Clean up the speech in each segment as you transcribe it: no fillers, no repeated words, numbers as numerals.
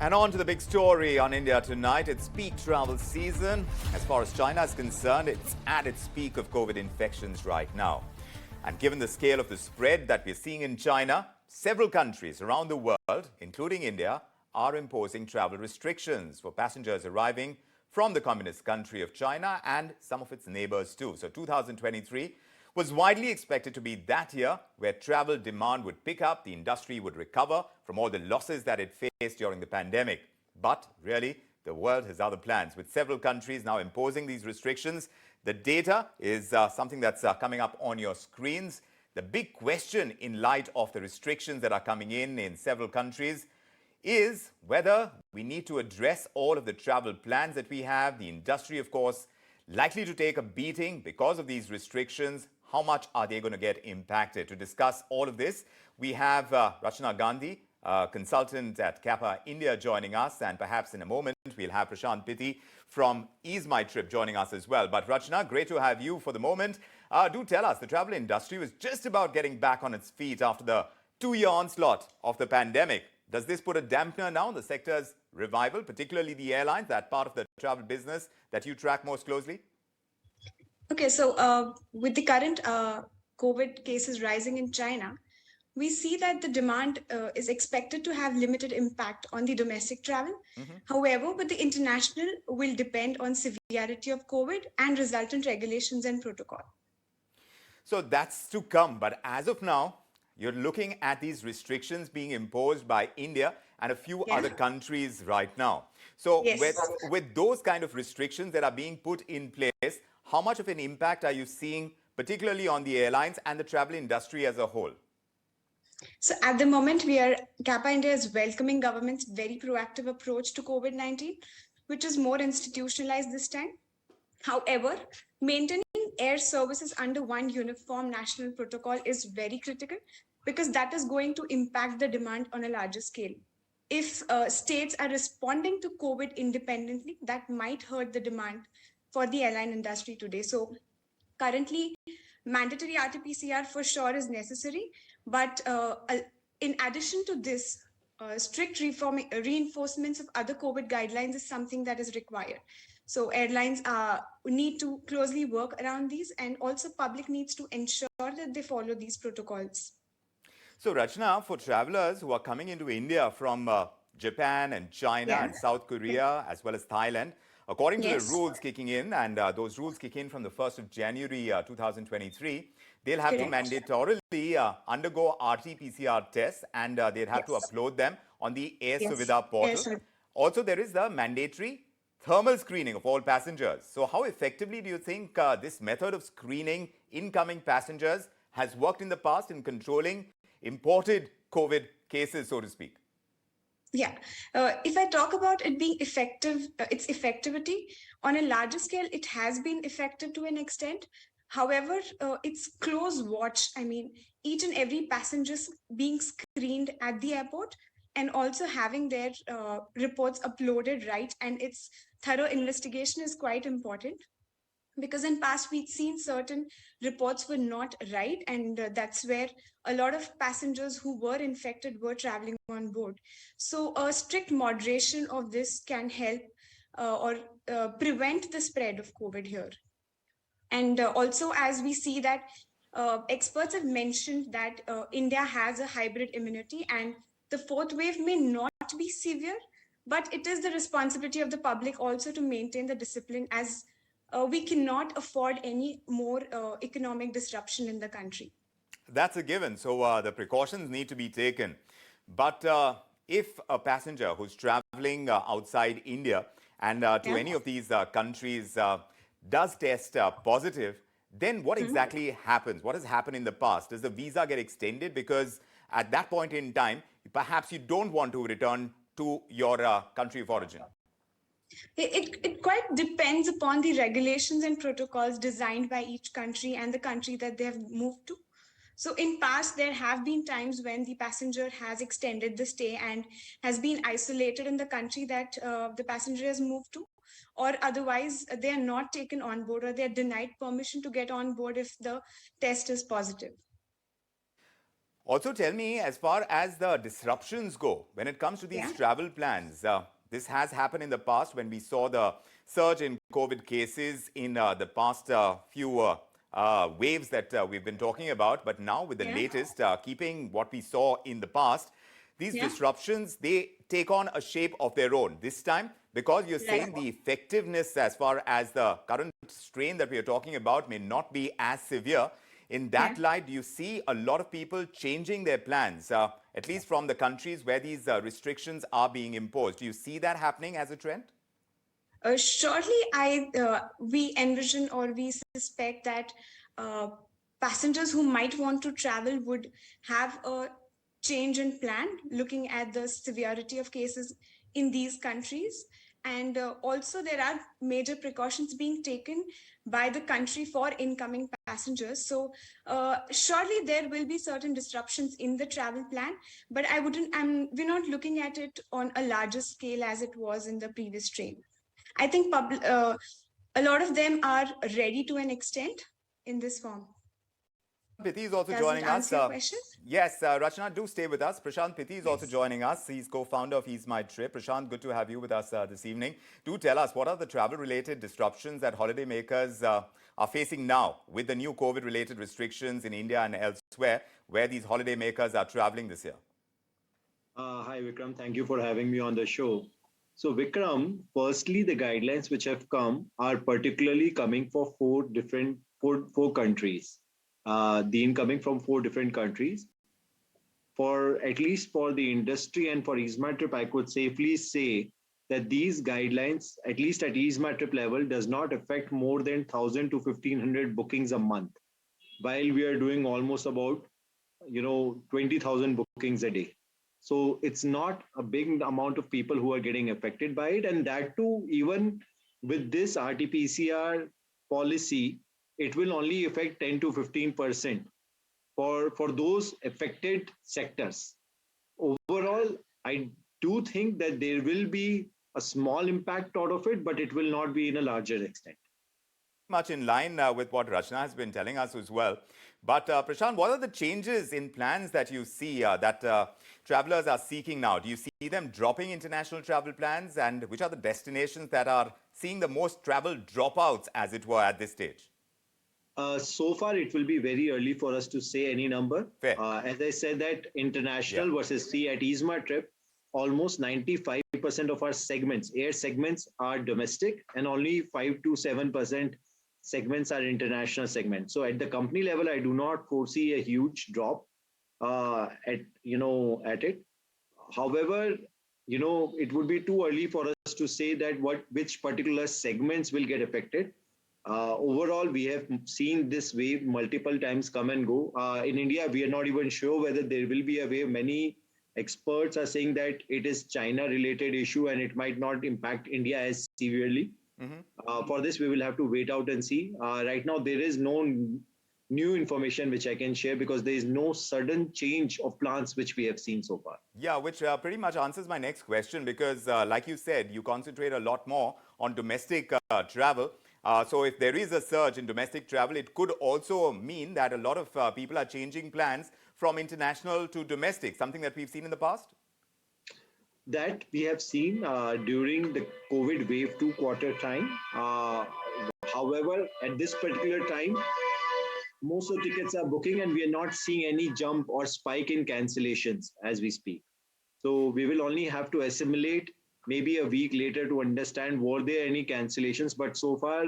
And on to the big story on India tonight. It's peak travel season. As far as China is concerned, it's at its peak of COVID infections right now. And given the scale of the spread that we're seeing in China, several countries around the world, including India, are imposing travel restrictions for passengers arriving from the communist country of China and some of its neighbors too. So 2023 was widely expected to be that year where travel demand would pick up, the industry would recover from all the losses that it faced during the pandemic. But really, the world has other plans, with several countries now imposing these restrictions. The data is something that's coming up on your screens. The big question in light of the restrictions that are coming in several countries is whether we need to address all of the travel plans that we have. The industry, of course, likely to take a beating because of these restrictions. How much are they going to get impacted? To discuss all of this, we have Rachana Gandhi, consultant at CAPA India, joining us. And perhaps in a moment, we'll have Prashant Pritti from EaseMyTrip joining us as well. But Rachana, great to have you for the moment. Do tell us, the travel industry was just about getting back on its feet after the 2-year onslaught of the pandemic. Does this put a dampener now on the sector's revival, particularly the airlines, that part of the travel business that you track most closely? Okay, so with the current COVID cases rising in China, we see that the demand is expected to have limited impact on the domestic travel. However, with the international will depend on severity of COVID and resultant regulations and protocol. So that's to come. But as of now, you're looking at these restrictions being imposed by India and a few other countries right now. So with those kind of restrictions that are being put in place, how much of an impact are you seeing, particularly on the airlines and the travel industry as a whole? So at the moment, CAPA India is welcoming government's very proactive approach to COVID-19, which is more institutionalized this time. However, maintaining air services under one uniform national protocol is very critical because that is going to impact the demand on a larger scale. If states are responding to COVID independently, that might hurt the demand for the airline industry today. So currently, mandatory RT-PCR for sure is necessary. But in addition to this, strict reinforcements of other COVID guidelines is something that is required. So airlines need to closely work around these, and also public needs to ensure that they follow these protocols. So Rachana, for travelers who are coming into India from Japan and China and South Korea, as well as Thailand, according to the rules kicking in, and those rules kick in from the 1st of January 2023, they'll have to mandatorily undergo RT-PCR tests, and they'll have to upload them on the Air Suvidha portal. Also, there is the mandatory thermal screening of all passengers. So how effectively do you think this method of screening incoming passengers has worked in the past in controlling imported COVID cases, so to speak? Yeah, if I talk about it being effective, its effectivity on a larger scale, it has been effective to an extent. However, it's close watch. I mean, each and every passenger being screened at the airport and also having their reports uploaded right, and its thorough investigation is quite important. Because in past we'd seen certain reports were not right, and that's where a lot of passengers who were infected were traveling on board. So a strict moderation of this can help or prevent the spread of COVID here. And also, as we see that experts have mentioned that India has a hybrid immunity and the fourth wave may not be severe, but it is the responsibility of the public also to maintain the discipline, as we cannot afford any more economic disruption in the country. That's a given. So the precautions need to be taken. But if a passenger who's traveling outside India and to any of these countries does test positive, then what exactly happens? What has happened in the past? Does the visa get extended? Because at that point in time, perhaps you don't want to return to your country of origin. It quite depends upon the regulations and protocols designed by each country and the country that they have moved to. So in past, there have been times when the passenger has extended the stay and has been isolated in the country that the passenger has moved to, or otherwise they are not taken on board or they are denied permission to get on board if the test is positive. Also, tell me, as far as the disruptions go, when it comes to Yeah. these travel plans, this has happened in the past when we saw the surge in COVID cases in the past few waves that we've been talking about. But now, with the Yeah. latest, keeping what we saw in the past, these Yeah. disruptions, they take on a shape of their own. This time, because you're Right. saying the effectiveness as far as the current strain that we are talking about may not be as severe. In Yeah. that light, do you see a lot of people changing their plans, at least from the countries where these restrictions are being imposed? Do you see that happening as a trend? Shortly, we envision or we suspect that uh, passengers who might want to travel would have a change in plan, looking at the severity of cases in these countries. And also, there are major precautions being taken by the country for incoming passengers. So, surely there will be certain disruptions in the travel plan, but we're not looking at it on a larger scale as it was in the previous train. I think a lot of them are ready to an extent in this form. Prashant Pitti is also Does it joining us. answer your question? Yes, Rachana, do stay with us. Prashant Pitti is also Yes. joining us. He's co-founder of EaseMyTrip. Prashant, good to have you with us this evening. Do tell us, what are the travel-related disruptions that holidaymakers are facing now with the new COVID-related restrictions in India and elsewhere, where these holidaymakers are traveling this year? Hi, Vikram. Thank you for having me on the show. So, Vikram, firstly, the guidelines which have come are particularly coming for four countries. The incoming from four different countries. For at least for the industry and for EaseMyTrip, I could safely say that these guidelines, at least at EaseMyTrip level, does not affect more than 1,000 to 1,500 bookings a month, while we are doing almost about 20,000 bookings a day. So it's not a big amount of people who are getting affected by it, and that too, even with this RT-PCR policy, it will only affect 10 to 15% for those affected sectors. Overall, I do think that there will be a small impact out of it, but it will not be in a larger extent. Much in line with what Rachana has been telling us as well. But Prashant, what are the changes in plans that you see that travelers are seeking now? Do you see them dropping international travel plans? And which are the destinations that are seeing the most travel dropouts, as it were, at this stage? So far, it will be very early for us to say any number. Fair. As I said, that Yeah. international versus sea at EaseMyTrip, almost 95% of our segments, air segments, are domestic, and only 5 to 7% segments are international segments. So at the company level, I do not foresee a huge drop at it. However, it would be too early for us to say that which particular segments will get affected. Overall, we have seen this wave multiple times come and go. In India, we are not even sure whether there will be a wave. Many experts are saying that it is China-related issue and it might not impact India as severely. For this, we will have to wait out and see. Right now, there is no new information which I can share because there is no sudden change of plans which we have seen so far. Yeah, which pretty much answers my next question because, like you said, you concentrate a lot more on domestic travel. So if there is a surge in domestic travel, it could also mean that a lot of people are changing plans from international to domestic, something that we've seen in the past? That we have seen during the COVID wave 2 quarter time. However, at this particular time, most of the tickets are booking and we are not seeing any jump or spike in cancellations as we speak. So we will only have to assimilate maybe a week later to understand were there any cancellations. But so far,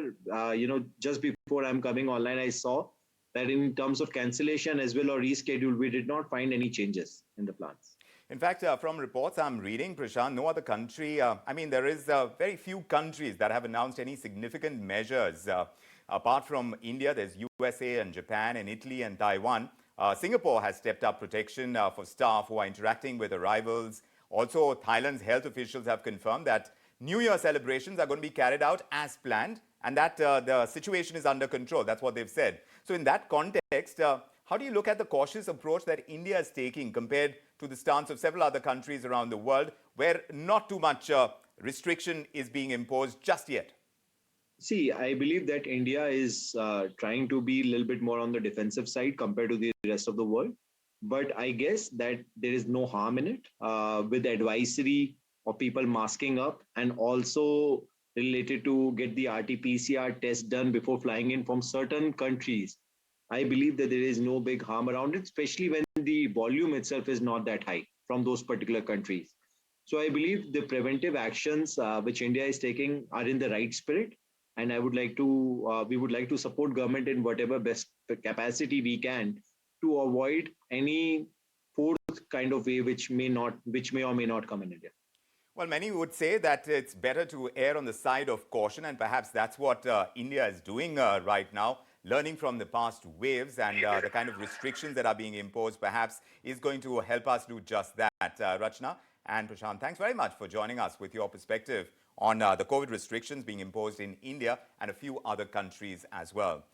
just before I'm coming online, I saw that in terms of cancellation as well or reschedule, we did not find any changes in the plans. In fact, from reports I'm reading, Prashant, no other country, there is very few countries that have announced any significant measures. Apart from India, there's USA and Japan and Italy and Taiwan. Singapore has stepped up protection for staff who are interacting with arrivals. Also, Thailand's health officials have confirmed that New Year celebrations are going to be carried out as planned and that the situation is under control. That's what they've said. So in that context, how do you look at the cautious approach that India is taking compared to the stance of several other countries around the world where not too much restriction is being imposed just yet? See, I believe that India is trying to be a little bit more on the defensive side compared to the rest of the world. but I guess that there is no harm in it with advisory of people masking up, and also related to get the RT-PCR test done before flying in from certain countries. I believe that there is no big harm around it, especially when the volume itself is not that high from those particular countries. So I believe the preventive actions which India is taking are in the right spirit, and we would like to support government in whatever best capacity we can to avoid any fourth kind of wave which may or may not come in India. Well, many would say that it's better to err on the side of caution, and perhaps that's what India is doing right now, learning from the past waves, and the kind of restrictions that are being imposed perhaps is going to help us do just that. Rachana and Prashant, thanks very much for joining us with your perspective on the COVID restrictions being imposed in India and a few other countries as well.